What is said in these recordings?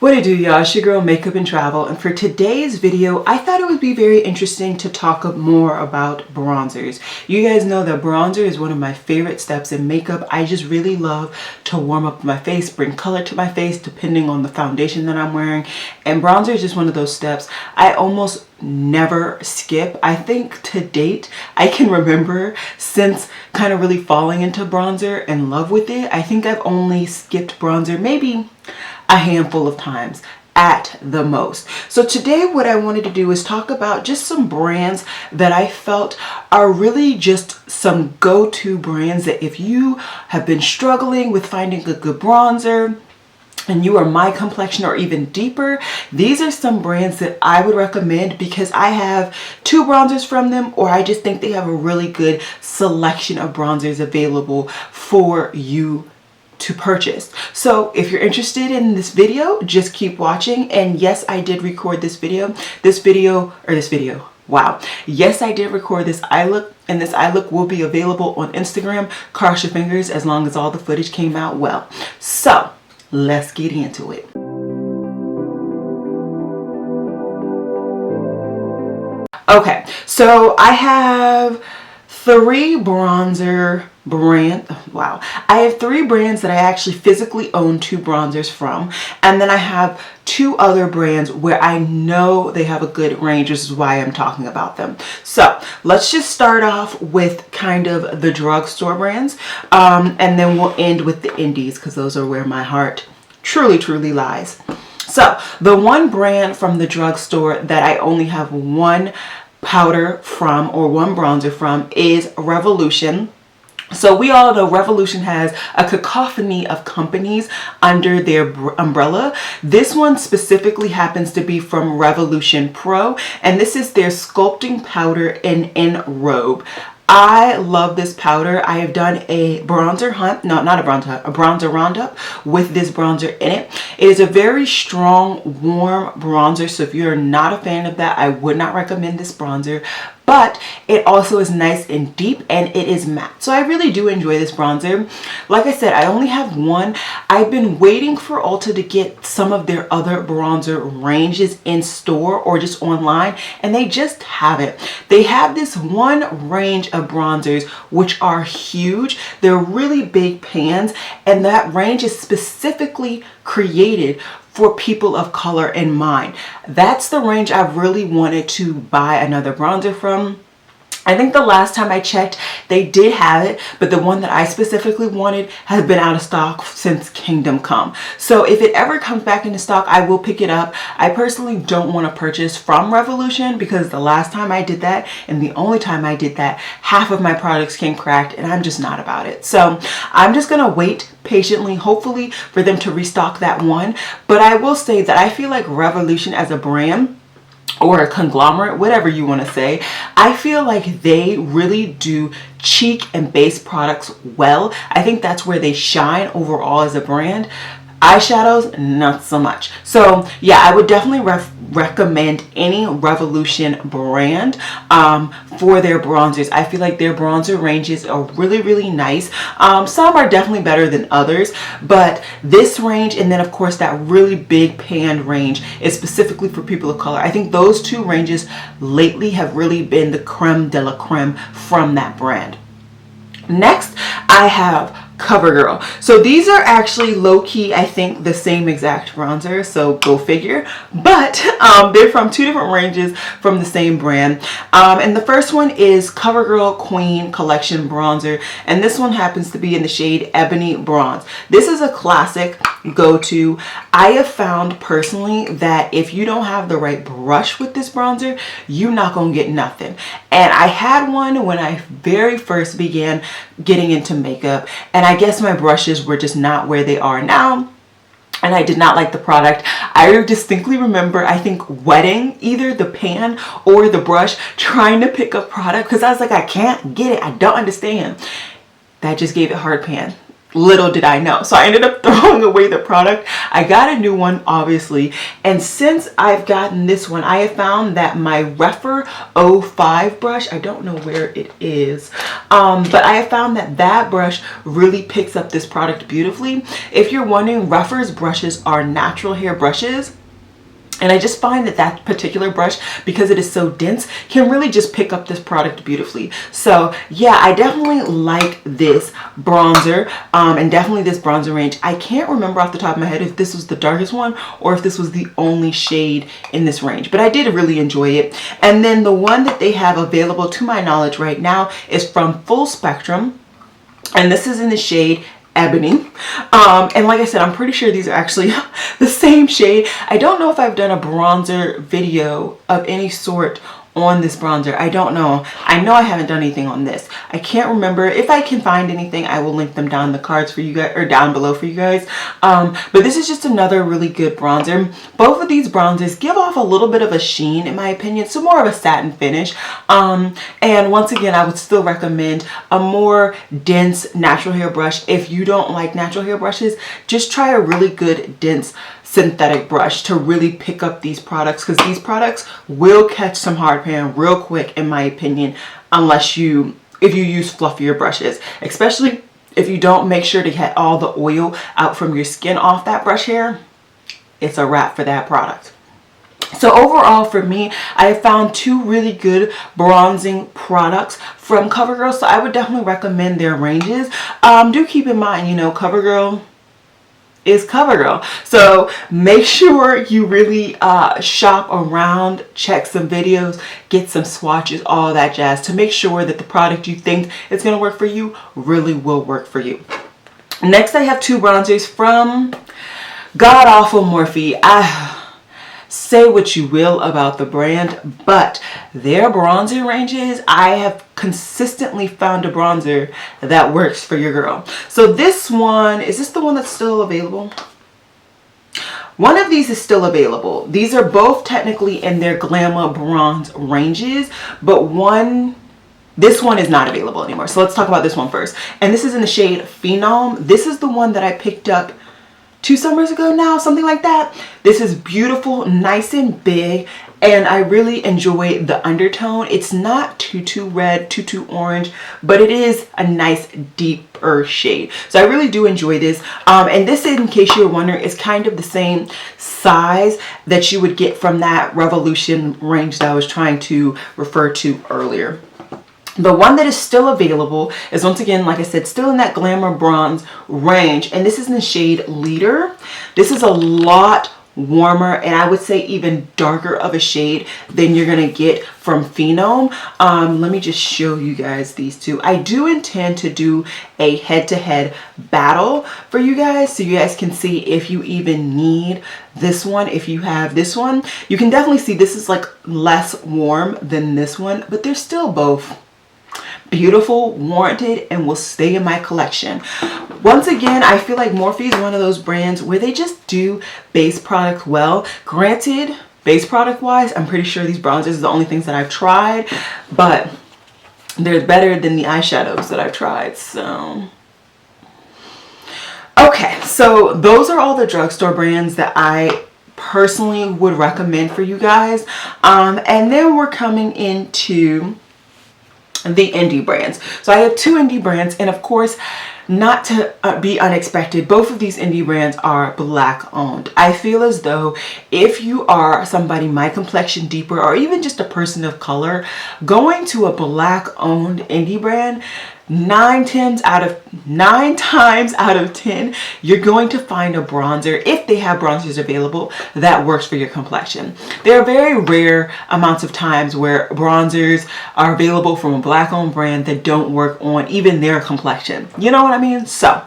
What it do, y'all? It's your girl Makeup and Travel, and for today's video I thought it would be very interesting to talk more about bronzers. You guys know that bronzer is one of my favorite steps in makeup. I just really love to warm up my face, bring color to my face depending on the foundation that I'm wearing, and bronzer is just one of those steps I almost never skip. I think to date I can remember, since kind of really falling into bronzer and love with it, I think I've only skipped bronzer maybe a handful of times at the most. So today what I wanted to do is talk about just some brands that I felt are really just some go-to brands that if you have been struggling with finding a good bronzer and you are my complexion or even deeper, these are some brands that I would recommend because I have two bronzers from them, or I just think they have a really good selection of bronzers available for you to purchase. So if you're interested in this video, just keep watching. And yes, I did record this video. Wow. Yes, I did record this eye look, and this eye look will be available on Instagram. Cross your fingers as long as all the footage came out well. So let's get into it. Okay, so I have three bronzer brand. Wow. I have three brands that I actually physically own two bronzers from, and then I have two other brands where I know they have a good range, which is why I'm talking about them. So let's just start off with kind of the drugstore brands, and then we'll end with the indies because those are where my heart truly lies. So the one brand from the drugstore that I only have one powder from, or one bronzer from, is Revolution. So we all know Revolution has a cacophony of companies under their umbrella. This one specifically happens to be from Revolution Pro, and this is their sculpting powder in Robe. I love this powder. I have done a bronzer hunt, no, not a bronzer hunt, a bronzer roundup with this bronzer in it. It is a very strong, warm bronzer, so if you're not a fan of that, I would not recommend this bronzer. But it also is nice and deep, and it is matte. So I really do enjoy this bronzer. Like I said, I only have one. I've been waiting for Ulta to get some of their other bronzer ranges in store or just online, and they just haven't. They have this one range of bronzers which are huge. They're really big pans, and that range is specifically created for people of color in mind. That's the range I've really wanted to buy another bronzer from. I think the last time I checked, they did have it, but the one that I specifically wanted has been out of stock since Kingdom Come. So if it ever comes back into stock, I will pick it up. I personally don't want to purchase from Revolution because the last time I did that, and the only time I did that, half of my products came cracked, and I'm just not about it. So I'm just gonna wait patiently, hopefully, for them to restock that one. But I will say that I feel like Revolution as a brand, or a conglomerate, whatever you want to say, I feel like they really do cheek and base products well. I think that's where they shine overall as a brand. Eyeshadows, not so much. So yeah, I would definitely recommend any Revolution brand for their bronzers. I feel like their bronzer ranges are really nice. Some are definitely better than others, but this range, and then of course that really big pan range, is specifically for people of color. I think those two ranges lately have really been the creme de la creme from that brand. Next, I have Covergirl. So these are actually low-key, I think, the same exact bronzer, so go figure, but they're from two different ranges from the same brand. And the first one is Covergirl Queen Collection Bronzer, and this one happens to be in the shade Ebony Bronze. This is a classic go-to. I have found personally that if you don't have the right brush with this bronzer, you're not gonna get nothing. And I had one when I very first began getting into makeup, and I guess my brushes were just not where they are now, and I did not like the product. I distinctly remember, I think, wetting either the pan or the brush trying to pick up product because I was like, I can't get it, I don't understand. That just gave it hard pan. Little did I know. So I ended up throwing away the product. I got a new one, obviously. And since I've gotten this one, I have found that my Rephr 05 brush, I don't know where it is, but I have found that that brush really picks up this product beautifully. If you're wondering, Rephr's brushes are natural hair brushes. And I just find that that particular brush, because it is so dense, can really just pick up this product beautifully. So yeah, I definitely like this bronzer, and definitely this bronzer range. I can't remember off the top of my head if this was the darkest one or if this was the only shade in this range, but I did really enjoy it. And then the one that they have available to my knowledge right now is from Full Spectrum, and this is in the shade Ebony. And like I said, I'm pretty sure these are actually the same shade. I don't know if I've done a bronzer video of any sort on this bronzer. I don't know. I know I haven't done anything on this. I can't remember. If I can find anything, I will link them down in the cards for you guys, or down below for you guys. But this is just another really good bronzer. Both of these bronzers give off a little bit of a sheen, in my opinion. So more of a satin finish. And once again, I would still recommend a more dense natural hair brush. If you don't like natural hair brushes, just try a really good dense synthetic brush to really pick up these products, because these products will catch some hard pan real quick, in my opinion, unless if you use fluffier brushes, especially if you don't make sure to get all the oil out from your skin off that brush hair. It's a wrap for that product. So overall, for me, I have found two really good bronzing products from Covergirl, so I would definitely recommend their ranges. Do keep in mind, you know, Covergirl is Covergirl. So make sure you really shop around, check some videos, get some swatches, all that jazz, to make sure that the product you think is going to work for you really will work for you. Next, I have two bronzers from god awful Morphe. Say what you will about the brand, but their bronzer ranges, I have consistently found a bronzer that works for your girl. So this one, is this the one that's still available? One of these is still available. These are both technically in their Glamour bronze ranges, but this one is not available anymore. So let's talk about this one first. And this is in the shade Phenom. This is the one that I picked up 2 summers ago now, something like that. This is beautiful, nice and big, and I really enjoy the undertone. It's not too red, too orange, but it is a nice deeper shade. So I really do enjoy this. And this, in case you're wondering, is kind of the same size that you would get from that Revolution range that I was trying to refer to earlier. The one that is still available is, once again, like I said, still in that Glamour bronze range, and this is in the shade Leader. This is a lot warmer, and I would say even darker of a shade than you're gonna get from Phenom. Let me just show you guys these two. I do intend to do a head-to-head battle for you guys, so you guys can see if you even need this one. If you have this one, you can definitely see this is like less warm than this one, but they're still both beautiful, warranted, and will stay in my collection. Once again, I feel like Morphe is one of those brands where they just do base product well. Granted, base product wise, I'm pretty sure these bronzers are the only things that I've tried, but they're better than the eyeshadows that I've tried. So okay, so those are all the drugstore brands that I personally would recommend for you guys. And then we're coming into the indie brands. So I have 2 indie brands, and of course, not to be unexpected, both of these indie brands are Black owned. I feel as though if you are somebody my complexion deeper, or even just a person of color, going to a Black owned indie brand, 9 times out of 10, you're going to find a bronzer, if they have bronzers available, that works for your complexion. There are very rare amounts of times where bronzers are available from a Black owned brand that don't work on even their complexion. You know what I mean? So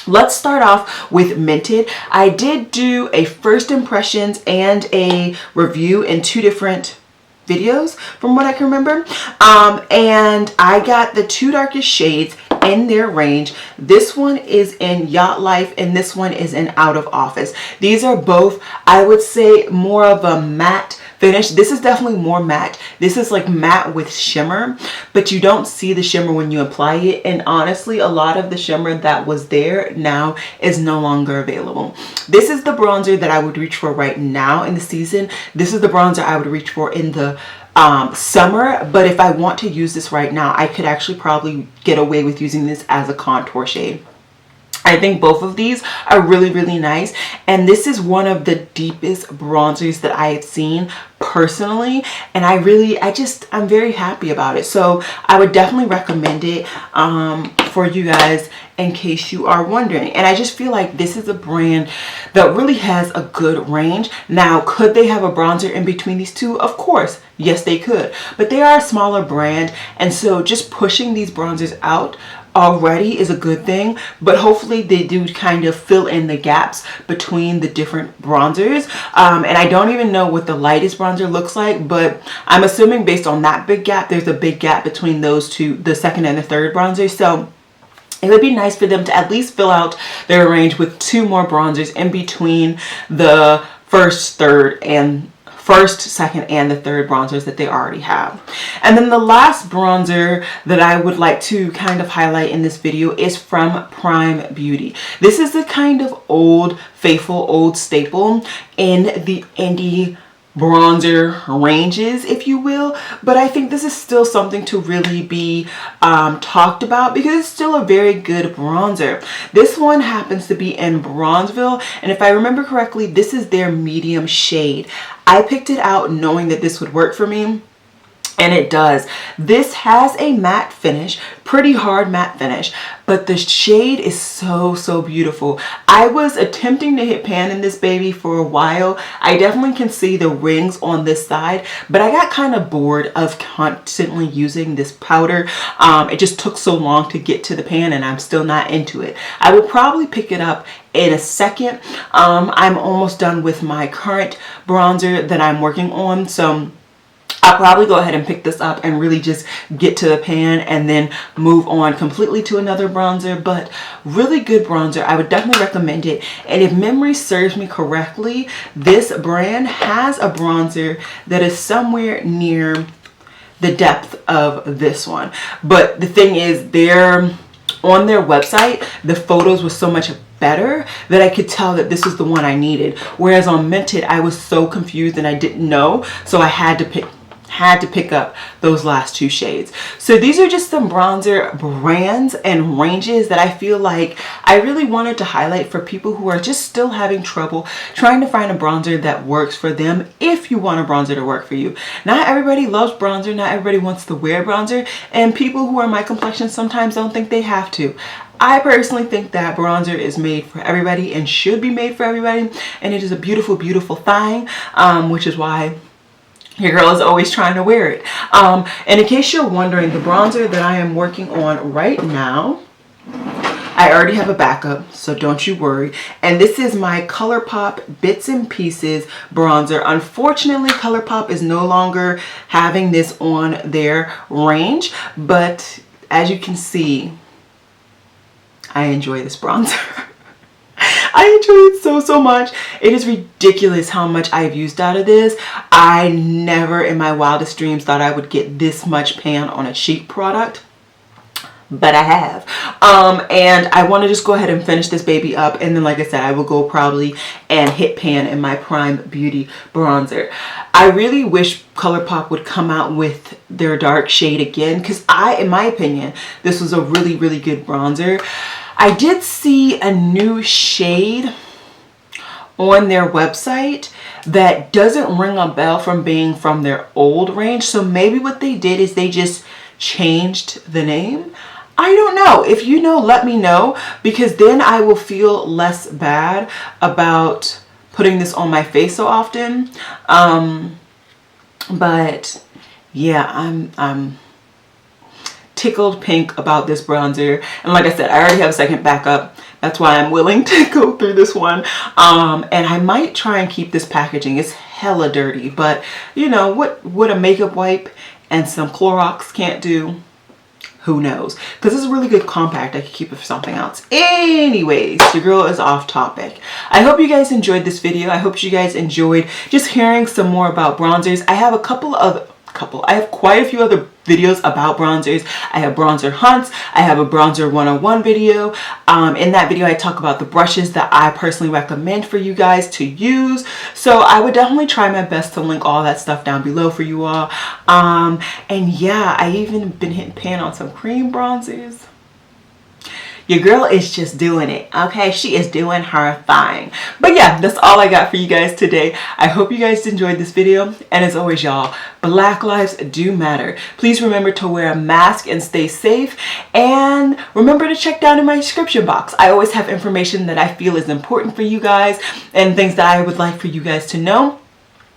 let's start off with Mented. I did do a first impressions and a review in 2 different videos from what I can remember, and I got the 2 darkest shades in their range. This one is in Yacht Life, and this one is in Out of Office. These are both, I would say, more of a matte finish. This is definitely more matte. This is like matte with shimmer, but you don't see the shimmer when you apply it. And honestly, a lot of the shimmer that was there now is no longer available. This is the bronzer that I would reach for right now in the season. This is the bronzer I would reach for in the summer, but if I want to use this right now, I could actually probably get away with using this as a contour shade. I think both of these are really, really nice. And this is one of the deepest bronzers that I have seen personally. And I'm very happy about it. So I would definitely recommend it for you guys in case you are wondering. And I just feel like this is a brand that really has a good range. Now, could they have a bronzer in between these two? Of course. Yes, they could. But they are a smaller brand. And so just pushing these bronzers out already is a good thing, but hopefully they do kind of fill in the gaps between the different bronzers. And I don't even know what the lightest bronzer looks like, but I'm assuming based on that big gap, there's a big gap between those two, the second and the third bronzer. So it would be nice for them to at least fill out their range with 2 more bronzers in between the first, second, and the third bronzers that they already have. And then the last bronzer that I would like to kind of highlight in this video is from Prime Beauty. This is a kind of old, faithful, old staple in the indie bronzer ranges, if you will, but I think this is still something to really be talked about because it's still a very good bronzer. This one happens to be in Bronzeville, and if I remember correctly, this is their medium shade. I picked it out knowing that this would work for me, and it does. This has a matte finish, pretty hard matte finish, but the shade is so beautiful. I was attempting to hit pan in this baby for a while. I definitely can see the rings on this side, but I got kind of bored of constantly using this powder. It just took so long to get to the pan, and I'm still not into it. I will probably pick it up in a second. I'm almost done with my current bronzer that I'm working on, so I'll probably go ahead and pick this up and really just get to the pan and then move on completely to another bronzer. But really good bronzer. I would definitely recommend it. And if memory serves me correctly, this brand has a bronzer that is somewhere near the depth of this one. But the thing is, on their website, the photos were so much better that I could tell that this was the one I needed. Whereas on Mented, I was so confused and I didn't know. So I had to pick up those last 2 shades. So these are just some bronzer brands and ranges that I feel like I really wanted to highlight for people who are just still having trouble trying to find a bronzer that works for them if you want a bronzer to work for you. Not everybody loves bronzer, not everybody wants to wear bronzer, and people who are my complexion sometimes don't think they have to. I personally think that bronzer is made for everybody and should be made for everybody, and it is a beautiful, beautiful thing, which is why your girl is always trying to wear it. And in case you're wondering, the bronzer that I am working on right now, I already have a backup, so don't you worry. And this is my ColourPop Bits and Pieces bronzer. Unfortunately, ColourPop is no longer having this on their range, but as you can see, I enjoy this bronzer. I enjoy it so much. It is ridiculous how much I've used out of this. I never in my wildest dreams thought I would get this much pan on a cheap product, but I have. And I want to just go ahead and finish this baby up, and then like I said, I will go probably and hit pan in my Prime Beauty bronzer. I really wish ColourPop would come out with their dark shade again, because in my opinion, this was a really, really good bronzer. I did see a new shade on their website that doesn't ring a bell from being from their old range. So maybe what they did is they just changed the name. I don't know. If you know, let me know, because then I will feel less bad about putting this on my face so often. But yeah, I'm tickled pink about this bronzer, and like I said, I already have a second backup. That's why I'm willing to go through this one. And I might try and keep this packaging. It's hella dirty, but you know what a makeup wipe and some Clorox can't do, who knows? Because it's a really good compact. I could keep it for something else. Anyways, your girl is off topic. I hope you guys enjoyed this video. I hope you guys enjoyed just hearing some more about bronzers. I have I have quite a few other videos about bronzers. I have bronzer hunts. I have a bronzer 101 video. In that video I talk about the brushes that I personally recommend for you guys to use. So I would definitely try my best to link all that stuff down below for you all. And yeah, I even been hitting pan on some cream bronzers. Your girl is just doing it, okay? She is doing her thing. But yeah, that's all I got for you guys today. I hope you guys enjoyed this video. And as always, y'all, Black lives do matter. Please remember to wear a mask and stay safe. And remember to check down in my description box. I always have information that I feel is important for you guys and things that I would like for you guys to know.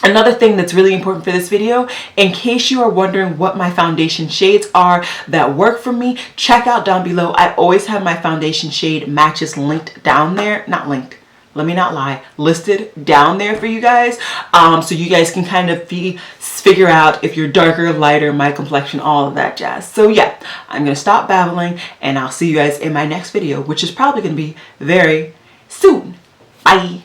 Another thing that's really important for this video, in case you are wondering what my foundation shades are that work for me, check out down below. I always have my foundation shade matches linked down there. Not linked, let me not lie, listed down there for you guys. So you guys can kind of figure out if you're darker, lighter, my complexion, all of that jazz. So yeah, I'm going to stop babbling and I'll see you guys in my next video, which is probably going to be very soon. Bye.